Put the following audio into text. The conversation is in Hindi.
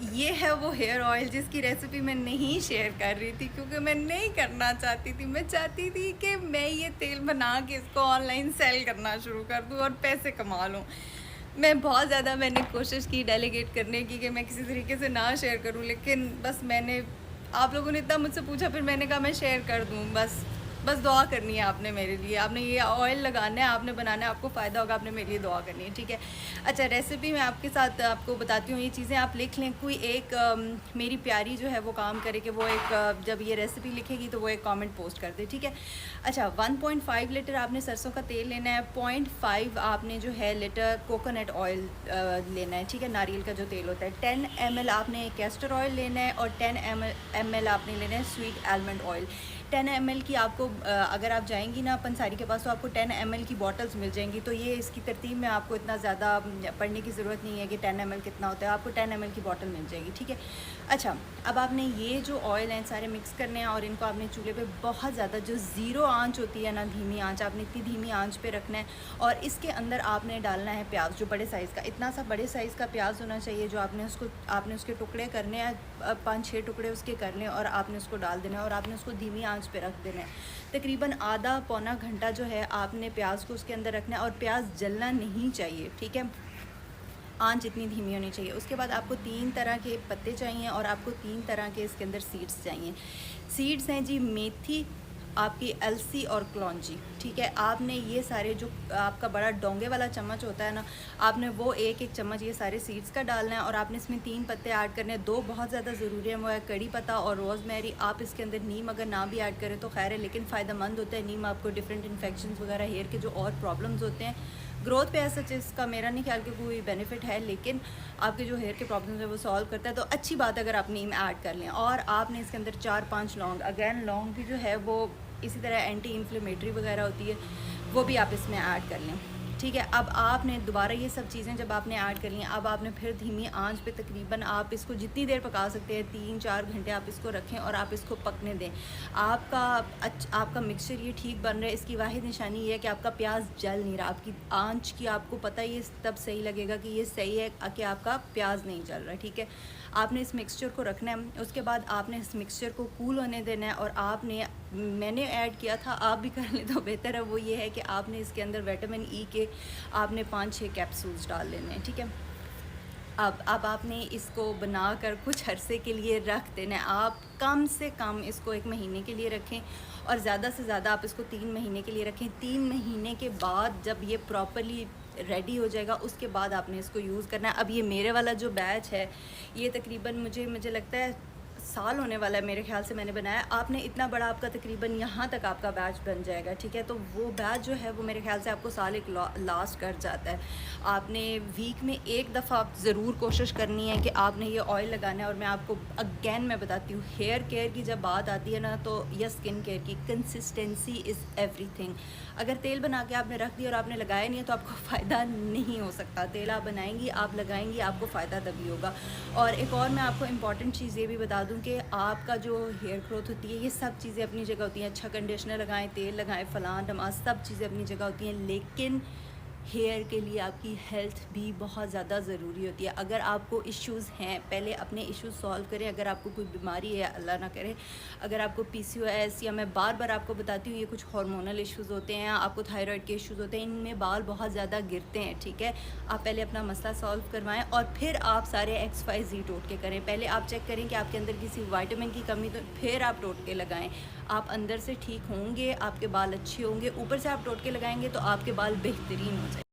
ये है वो हेयर ऑयल जिसकी रेसिपी मैं नहीं शेयर कर रही थी, क्योंकि मैं नहीं करना चाहती थी। मैं चाहती थी कि मैं ये तेल बना के इसको ऑनलाइन सेल करना शुरू कर दूँ और पैसे कमा लूँ। मैं बहुत ज़्यादा मैंने कोशिश की डेलीगेट करने की कि मैं किसी तरीके से ना शेयर करूँ, लेकिन बस मैंने, आप लोगों ने इतना मुझसे पूछा, फिर मैंने कहा मैं शेयर कर दूँ। बस दुआ करनी है आपने मेरे लिए, आपने ये ऑयल लगाना है, आपने बनाना है, आपको फ़ायदा होगा, आपने मेरे लिए दुआ करनी है, ठीक है। अच्छा, रेसिपी मैं आपके साथ आपको बताती हूँ, ये चीज़ें आप लिख लें। कोई एक मेरी प्यारी जो है वो काम करे कि वो एक जब ये रेसिपी लिखेगी तो वो एक कमेंट पोस्ट कर दे, ठीक है। अच्छा, 1.5 लीटर आपने सरसों का तेल लेना है, 0.5 आपने जो है लीटर कोकोनट ऑयल लेना है, ठीक है, नारियल का जो तेल होता है। 10 ml आपने कैस्टर ऑयल लेना है और 10 ml आपने लेना है स्वीट आलमंड ऑयल। 10 ml की आपको अगर आप जाएंगी ना पंसारी के पास तो आपको 10 ml की बॉटल्स मिल जाएंगी। तो ये इसकी तरतीब में आपको इतना ज़्यादा पढ़ने की ज़रूरत नहीं है कि 10 ml कितना होता है, आपको 10 ml की बॉटल मिल जाएगी, ठीक है। अच्छा, अब आपने ये जो ऑयल हैं सारे मिक्स करने हैं और इनको आपने चूल्हे पे बहुत ज़्यादा, जो ज़ीरो आंच होती है ना, धीमी आंच, आपने इतनी धीमी आंच पे रखना है। और इसके अंदर आपने डालना है प्याज, जो बड़े साइज़ का, इतना सा बड़े साइज़ का प्याज होना चाहिए, जो आपने उसके टुकड़े करने हैं, 5-6 टुकड़े उसके करने और आपने उसको डाल देना है और आपने उसको धीमी आंच पे रख देना है। तकरीबन आधा पौना घंटा जो है आपने प्याज को उसके अंदर रखना है और प्याज जलना नहीं चाहिए, ठीक है, आंच इतनी धीमी होनी चाहिए। उसके बाद आपको 3 तरह के पत्ते चाहिए और आपको 3 तरह के इसके अंदर सीड्स चाहिए। सीड्स हैं जी मेथी, आपकी अलसी और कलौंजी, ठीक है। आपने ये सारे, जो आपका बड़ा डोंगे वाला चम्मच होता है ना, आपने वो एक एक चम्मच ये सारे सीड्स का डालना है और आपने इसमें 3 पत्ते ऐड करने हैं। 2 बहुत ज़्यादा ज़रूरी है, वो है कड़ी पत्ता और रोज़मेरी। आप इसके अंदर नीम अगर ना भी ऐड करें तो खैर है, लेकिन फ़ायदेमंद होता है नीम, आपको डिफरेंट इन्फेक्शन वगैरह, हेयर के जो और प्रॉब्लम्स होते हैं, ग्रोथ पे ऐसा चीज़ का मेरा नहीं ख्याल कि कोई बेनिफिट है, लेकिन आपके जो हेयर के प्रॉब्लम्स है वो सॉल्व करता है। तो अच्छी बात है अगर आप नीम ऐड कर लें। और आपने इसके अंदर 4-5 लौंग, अगेन लौंग भी जो है वो इसी तरह एंटी इन्फ्लेमेटरी वगैरह होती है, वो भी आप इसमें ऐड कर लें, ठीक है। अब आपने दोबारा ये सब चीज़ें जब आपने ऐड कर ली, अब आपने फिर धीमी आंच पे तकरीबन आप इसको जितनी देर पका सकते हैं, 3-4 घंटे आप इसको रखें और आप इसको पकने दें। आपका मिक्सचर ये ठीक बन रहा है, इसकी वाहिद निशानी ये है कि आपका प्याज जल नहीं रहा। आपकी आंच की आपको पता ही, ये तब सही लगेगा कि ये सही है कि आपका प्याज नहीं जल रहा, ठीक है। आपने इस मिक्सचर को रखना है, उसके बाद आपने इस मिक्सचर को कूल होने देना है और मैंने ऐड किया था, आप भी कर लें तो बेहतर है। वो ये है कि आपने इसके अंदर विटामिन ई के आपने 5-6 कैप्सूल्स डाल लेने हैं, ठीक है। अब आपने इसको बनाकर कुछ अरसे के लिए रख देना है। आप कम से कम इसको 1 महीने के लिए रखें और ज़्यादा से ज़्यादा आप इसको 3 महीने के लिए रखें। 3 महीने के बाद जब ये प्रॉपरली रेडी हो जाएगा, उसके बाद आपने इसको यूज़ करना है। अब ये मेरे वाला जो बैच है, ये तकरीबन मुझे लगता है साल होने वाला है मेरे ख्याल से मैंने बनाया। आपने इतना बड़ा, आपका तकरीबन यहाँ तक आपका बैच बन जाएगा, ठीक है। तो वो बैच जो है वो मेरे ख्याल से आपको साल एक लास्ट कर जाता है। आपने वीक में एक दफ़ा ज़रूर कोशिश करनी है कि आपने ये ऑयल लगाना है। और मैं आपको अगेन मैं बताती हूँ, हेयर केयर की जब बात आती है ना, तो या स्किन केयर की, कंसिस्टेंसी इज़ एवरीथिंग। अगर तेल बना के आपने रख दिया और आपने लगाया नहीं है तो आपको फ़ायदा नहीं हो सकता। तेल आप बनाएंगी, आप लगाएंगी, आपको फ़ायदा तभी होगा। और एक और मैं आपको इम्पॉर्टेंट चीज़ ये भी बता दूं कि आपका जो हेयर ग्रोथ होती है, ये सब चीज़ें अपनी जगह होती हैं। अच्छा कंडीशनर लगाएं, तेल लगाएं, फ़लाँ ढमास, सब चीज़ें अपनी जगह होती हैं, लेकिन हेयर के लिए आपकी हेल्थ भी बहुत ज़्यादा ज़रूरी होती है। अगर आपको इश्यूज़ हैं, पहले अपने इश्यूज़ सॉल्व करें। अगर आपको कोई बीमारी है, अल्लाह ना करे, अगर आपको PCOS, या मैं बार बार आपको बताती हूँ, ये कुछ हार्मोनल इश्यूज़ होते हैं, आपको थायराइड के इश्यूज़ होते हैं, इनमें बाल बहुत ज़्यादा गिरते हैं, ठीक है। आप पहले अपना मसला सॉल्व करवाएं और फिर आप सारे XYZ टोटके करें। पहले आप चेक करें कि आपके अंदर किसी विटामिन की कमी, तो फिर आप टोटके लगाएं। आप अंदर से ठीक होंगे, आपके बाल अच्छे होंगे, ऊपर से आप टोटके लगाएंगे तो आपके बाल बेहतरीन हो